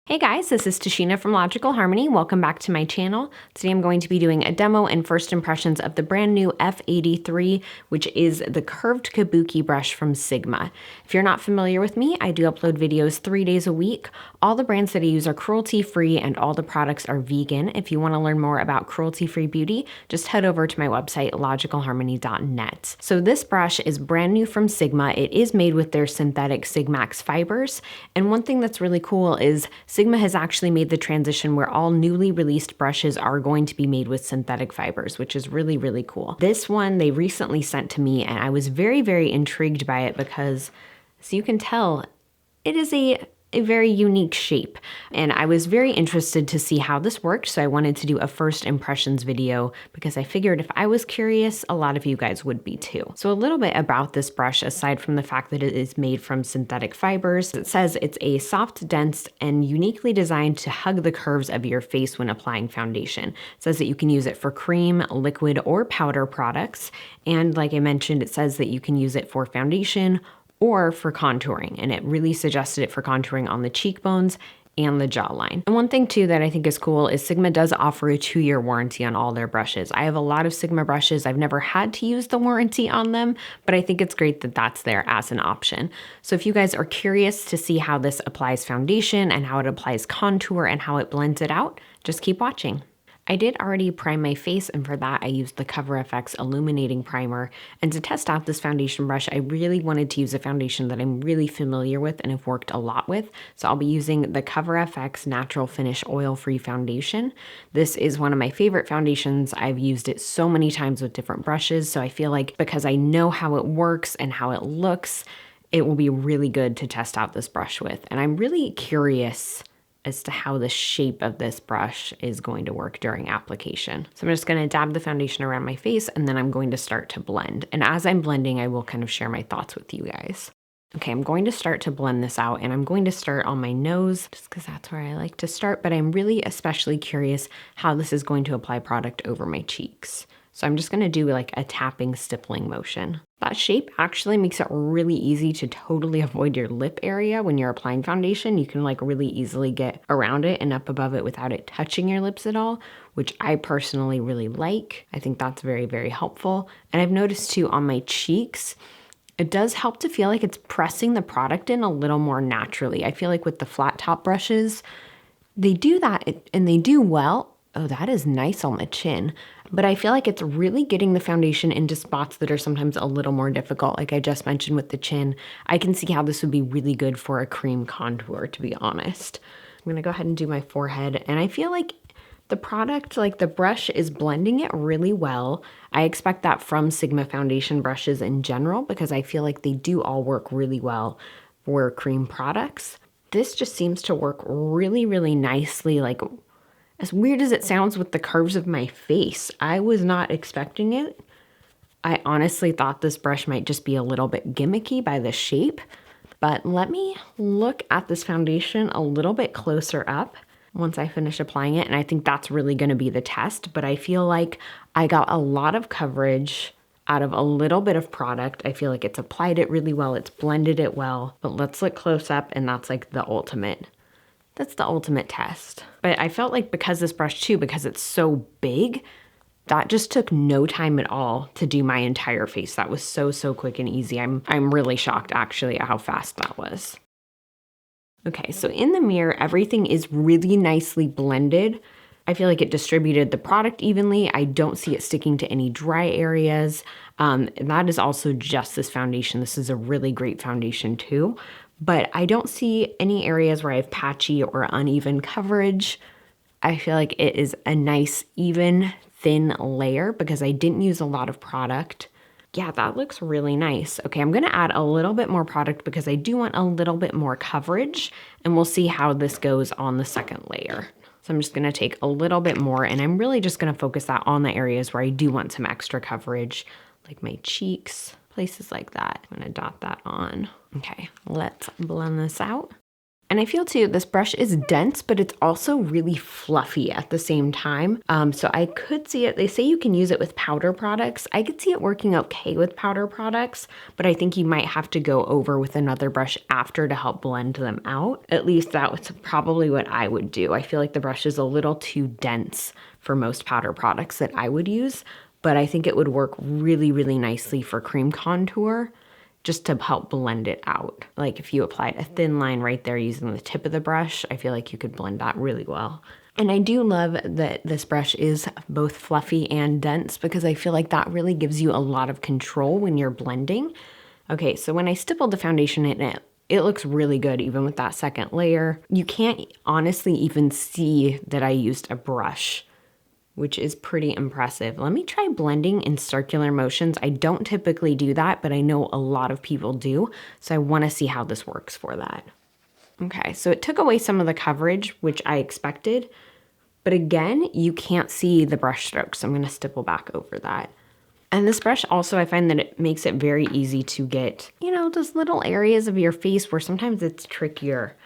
Hey guys, this is Tashina from Logical Harmony. Welcome back to my channel. Today I'm going to be doing a demo and first impressions of the brand new F83, which is the curved kabuki brush from Sigma. If you're not familiar with me, I do upload videos 3 days a week. All the brands that I use are cruelty-free and all the products are vegan. If you want to learn more about cruelty-free beauty, just head over to my website, logicalharmony.net. So this brush is brand new from Sigma. It is made with their synthetic Sigmax fibers. And one thing that's really cool is Sigma has actually made the transition where all newly released brushes are going to be made with synthetic fibers, which is really, really cool. This one they recently sent to me and I was very, very intrigued by it because, as you can tell, it is a very unique shape. And I was very interested to see how this worked, so I wanted to do a first impressions video because I figured if I was curious, a lot of you guys would be too. So a little bit about this brush, aside from the fact that it is made from synthetic fibers. It says it's a soft, dense, and uniquely designed to hug the curves of your face when applying foundation. It says that you can use it for cream, liquid, or powder products. And like I mentioned, it says that you can use it for foundation or for contouring, and it really suggested it for contouring on the cheekbones and the jawline. And one thing too that I think is cool is Sigma does offer a 2-year warranty on all their brushes. I have a lot of Sigma brushes. I've never had to use the warranty on them, but I think it's great that that's there as an option. So if you guys are curious to see how this applies foundation and how it applies contour and how it blends it out, just keep watching. I did already prime my face, and for that I used the Cover FX Illuminating Primer. And to test out this foundation brush, I really wanted to use a foundation that I'm really familiar with and have worked a lot with. So I'll be using the Cover FX Natural Finish Oil-Free Foundation. This is one of my favorite foundations. I've used it so many times with different brushes, so I feel like because I know how it works and how it looks, it will be really good to test out this brush with. And I'm really curious as to how the shape of this brush is going to work during application. So I'm just gonna dab the foundation around my face and then I'm going to start to blend. And as I'm blending, I will kind of share my thoughts with you guys. Okay, I'm going to start to blend this out and I'm going to start on my nose just because that's where I like to start, but I'm really especially curious how this is going to apply product over my cheeks. So I'm just gonna do like a tapping, stippling motion. That shape actually makes it really easy to totally avoid your lip area when you're applying foundation. You can like really easily get around it and up above it without it touching your lips at all, which I personally really like. I think that's very, very helpful. And I've noticed too on my cheeks, it does help to feel like it's pressing the product in a little more naturally. I feel like with the flat top brushes, they do that and they do well. Oh, that is nice on the chin. But I feel like it's really getting the foundation into spots that are sometimes a little more difficult. Like I just mentioned with the chin, I can see how this would be really good for a cream contour, to be honest. I'm gonna go ahead and do my forehead. And I feel like the product, like the brush is blending it really well. I expect that from Sigma foundation brushes in general because I feel like they do all work really well for cream products. This just seems to work really, really nicely, like as weird as it sounds with the curves of my face. I was not expecting it. I honestly thought this brush might just be a little bit gimmicky by the shape, but let me look at this foundation a little bit closer up once I finish applying it, and I think that's really gonna be the test, but I feel like I got a lot of coverage out of a little bit of product. I feel like it's applied it really well, it's blended it well, but let's look close up and that's like the ultimate. That's the ultimate test. But I felt like because this brush too, because it's so big, that just took no time at all to do my entire face. That was so, so quick and easy. I'm really shocked actually at how fast that was. Okay, so in the mirror, everything is really nicely blended. I feel like it distributed the product evenly. I don't see it sticking to any dry areas. And that is also just this foundation. This is a really great foundation too. But I don't see any areas where I have patchy or uneven coverage. I feel like it is a nice, even, thin layer because I didn't use a lot of product. Yeah, that looks really nice. Okay, I'm gonna add a little bit more product because I do want a little bit more coverage, and we'll see how this goes on the second layer. So I'm just gonna take a little bit more, and I'm really just gonna focus that on the areas where I do want some extra coverage, like my cheeks, places like that. I'm gonna dot that on. Okay, let's blend this out. And I feel too, this brush is dense, but it's also really fluffy at the same time. So I could see it, they say you can use it with powder products. I could see it working okay with powder products, but I think you might have to go over with another brush after to help blend them out. At least that was probably what I would do. I feel like the brush is a little too dense for most powder products that I would use, but I think it would work really, really nicely for cream contour, just to help blend it out. Like if you applied a thin line right there using the tip of the brush, I feel like you could blend that really well. And I do love that this brush is both fluffy and dense because I feel like that really gives you a lot of control when you're blending. Okay, so when I stippled the foundation in it looks really good even with that second layer. You can't honestly even see that I used a brush, which is pretty impressive. Let me try blending in circular motions. I don't typically do that, but I know a lot of people do. So I wanna see how this works for that. Okay, so it took away some of the coverage, which I expected, but again, you can't see the brush strokes. So I'm gonna stipple back over that. And this brush also, I find that it makes it very easy to get, you know, those little areas of your face where sometimes it's trickier.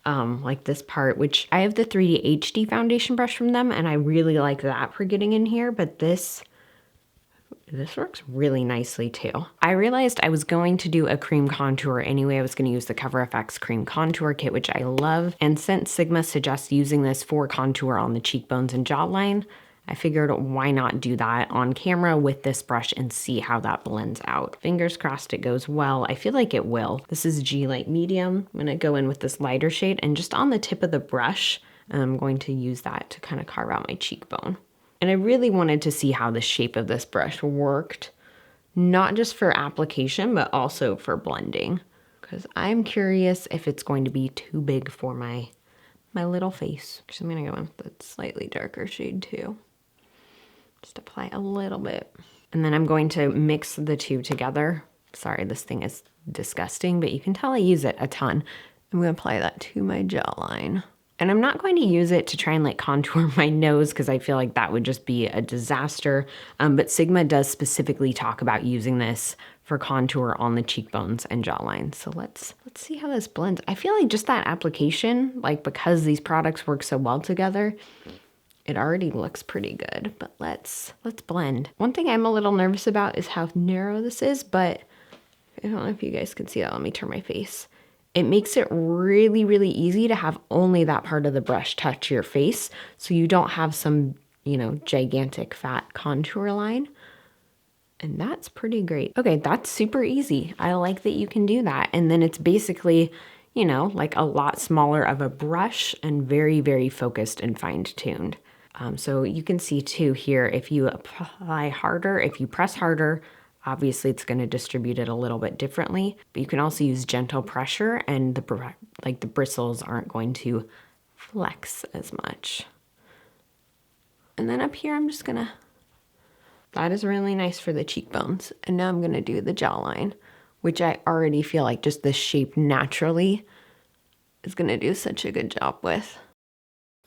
Like this part, which I have the 3D HD foundation brush from them, and I really like that for getting in here, but this works really nicely too. I realized I was going to do a cream contour anyway. I was going to use the Cover FX cream contour kit, which I love, and since Sigma suggests using this for contour on the cheekbones and jawline, I figured why not do that on camera with this brush and see how that blends out. Fingers crossed it goes well. I feel like it will. This is G Light Medium. I'm gonna go in with this lighter shade and just on the tip of the brush, I'm going to use that to kind of carve out my cheekbone. And I really wanted to see how the shape of this brush worked, not just for application, but also for blending. Because I'm curious if it's going to be too big for my little face. So I'm gonna go in with the slightly darker shade too. Just apply a little bit. And then I'm going to mix the two together. Sorry, this thing is disgusting, but you can tell I use it a ton. I'm gonna apply that to my jawline. And I'm not going to use it to try and like contour my nose because I feel like that would just be a disaster. But Sigma does specifically talk about using this for contour on the cheekbones and jawline. So let's see how this blends. I feel like just that application, like because these products work so well together, it already looks pretty good, but let's blend. One thing I'm a little nervous about is how narrow this is, but I don't know if you guys can see that. Let me turn my face. It makes it really, really easy to have only that part of the brush touch your face so you don't have some, you know, gigantic fat contour line. And that's pretty great. Okay, that's super easy. I like that you can do that. And then it's basically, you know, like a lot smaller of a brush and very, very focused and fine-tuned. So you can see too here, if you apply harder, if you press harder, obviously it's going to distribute it a little bit differently, but you can also use gentle pressure and the bristles aren't going to flex as much. And then up here, I'm just gonna, that is really nice for the cheekbones. And now I'm gonna do the jawline, which I already feel like just this shape naturally is gonna do such a good job with.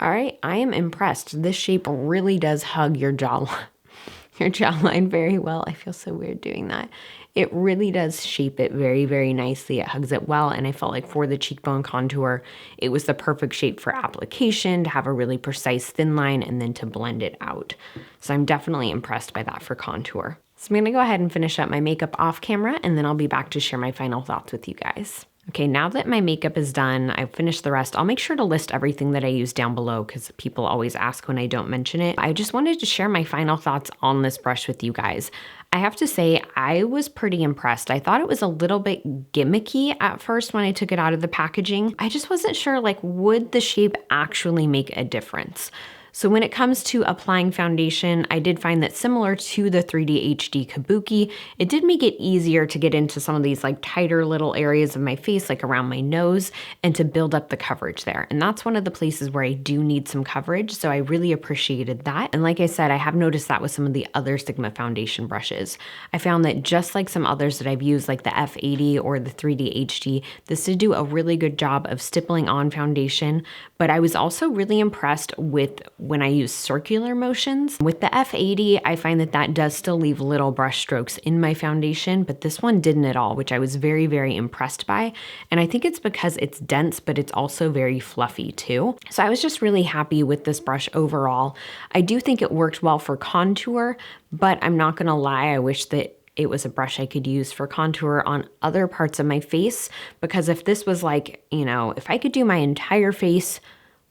All right, I am impressed. This shape really does hug your jawline very well. I feel so weird doing that. It really does shape it very, very nicely. It hugs it well, and I felt like for the cheekbone contour, it was the perfect shape for application, to have a really precise thin line, and then to blend it out. So I'm definitely impressed by that for contour. So I'm gonna go ahead and finish up my makeup off camera, and then I'll be back to share my final thoughts with you guys. Okay, now that my makeup is done, I've finished the rest. I'll make sure to list everything that I use down below because people always ask when I don't mention it. I just wanted to share my final thoughts on this brush with you guys. I have to say, I was pretty impressed. I thought it was a little bit gimmicky at first when I took it out of the packaging. I just wasn't sure, like, would the shape actually make a difference? So when it comes to applying foundation, I did find that similar to the 3D HD Kabuki, it did make it easier to get into some of these like tighter little areas of my face, like around my nose, and to build up the coverage there. And that's one of the places where I do need some coverage, so I really appreciated that. And like I said, I have noticed that with some of the other Sigma foundation brushes. I found that just like some others that I've used, like the F80 or the 3D HD, this did do a really good job of stippling on foundation, but I was also really impressed with when I use circular motions. With the F80, I find that that does still leave little brush strokes in my foundation, but this one didn't at all, which I was very, very impressed by. And I think it's because it's dense, but it's also very fluffy too. So I was just really happy with this brush overall. I do think it worked well for contour, but I'm not gonna lie, I wish that it was a brush I could use for contour on other parts of my face, because if this was like, you know, if I could do my entire face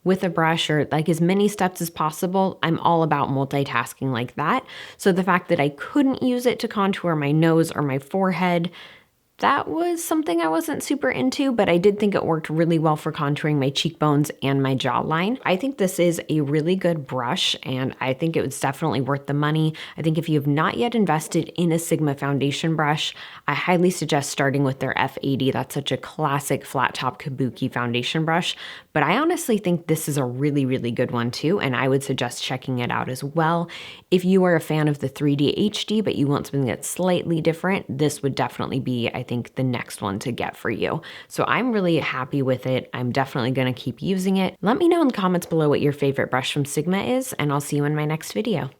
with a brush or like as many steps as possible, I'm all about multitasking like that. So the fact that I couldn't use it to contour my nose or my forehead, that was something I wasn't super into, but I did think it worked really well for contouring my cheekbones and my jawline. I think this is a really good brush, and I think it was definitely worth the money. I think if you have not yet invested in a Sigma foundation brush, I highly suggest starting with their F80. That's such a classic flat top kabuki foundation brush, but I honestly think this is a really, really good one too, and I would suggest checking it out as well. If you are a fan of the 3D HD, but you want something that's slightly different, this would definitely be, I think, the next one to get for you. So I'm really happy with it. I'm definitely going to keep using it. Let me know in the comments below what your favorite brush from Sigma is, and I'll see you in my next video.